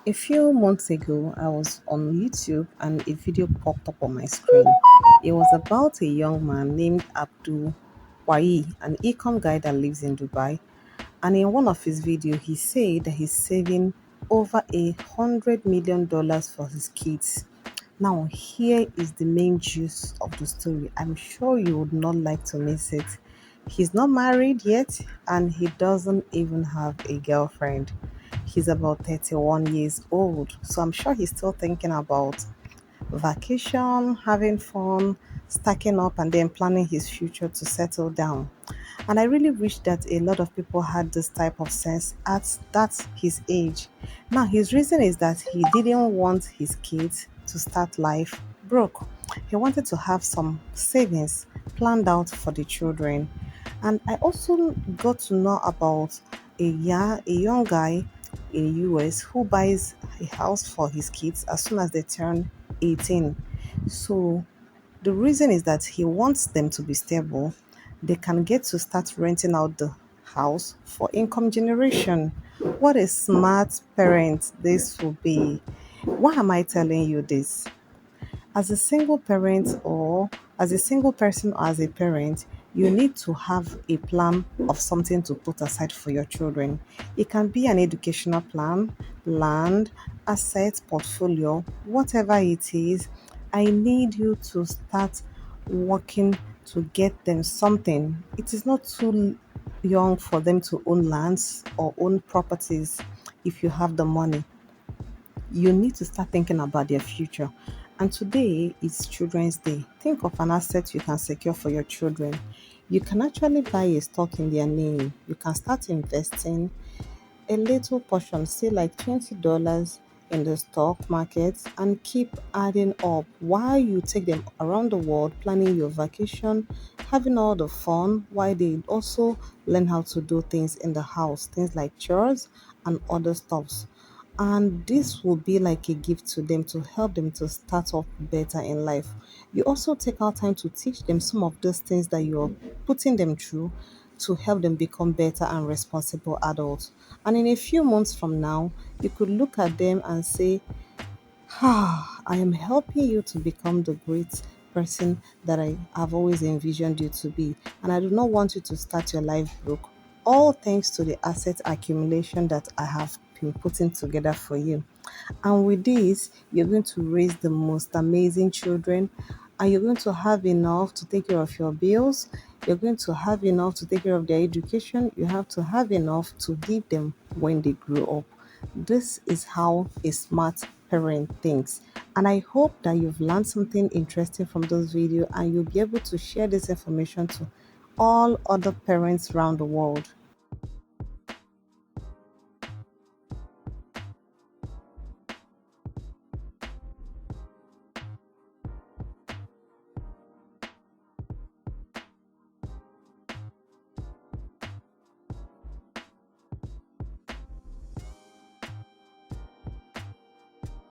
A few months ago, I was on YouTube and a video popped up on my screen. It was about a young man named Abdul Wai, an ecom guy that lives in Dubai. And in one of his videos, he said that he's saving over $100 million for his kids. Now, here is the main juice of the story. I'm sure you would not like to miss it. He's not married yet, and he doesn't even have a girlfriend. He's about 31 years old, so I'm sure he's still thinking about vacation, having fun, stacking up, and then planning his future to settle down. And I really wish that a lot of people had this type of sense at that his age. Now, his reason is that he didn't want his kids to start life broke. He wanted to have some savings planned out for the children. And I also got to know about a young guy in US who buys a house for his kids as soon as they turn 18. So the reason is that he wants them to be stable. They can get to start renting out the house for income generation. What a smart parent this will be. Why am I telling you this? As a single parent or as a single person or as a parent, you need to have a plan of something to put aside for your children. It can be an educational plan, land, asset, portfolio, whatever it is. I need you to start working to get them something. It is not too young for them to own lands or own properties if you have the money. You need to start thinking about their future. And today is Children's Day. Think of an asset you can secure for your children. You can actually buy a stock in their name. You can start investing a little portion, say like $20 in the stock market, and keep adding up while you take them around the world, planning your vacation, having all the fun, while they also learn how to do things in the house, things like chores and other stuffs. And this will be like a gift to them to help them to start off better in life. You also take out time to teach them some of those things that you're putting them through to help them become better and responsible adults. And in a few months from now, you could look at them and say, I am helping you to become the great person that I have always envisioned you to be. And I do not want you to start your life broke. All thanks to the asset accumulation that I have been putting together for you. And with this, you're going to raise the most amazing children, and you're going to have enough to take care of your bills. You're going to have enough to take care of their education. You have to have enough to give them when they grow up. This is how a smart parent thinks. And I hope that you've learned something interesting from this video and you'll be able to share this information to all other parents around the world.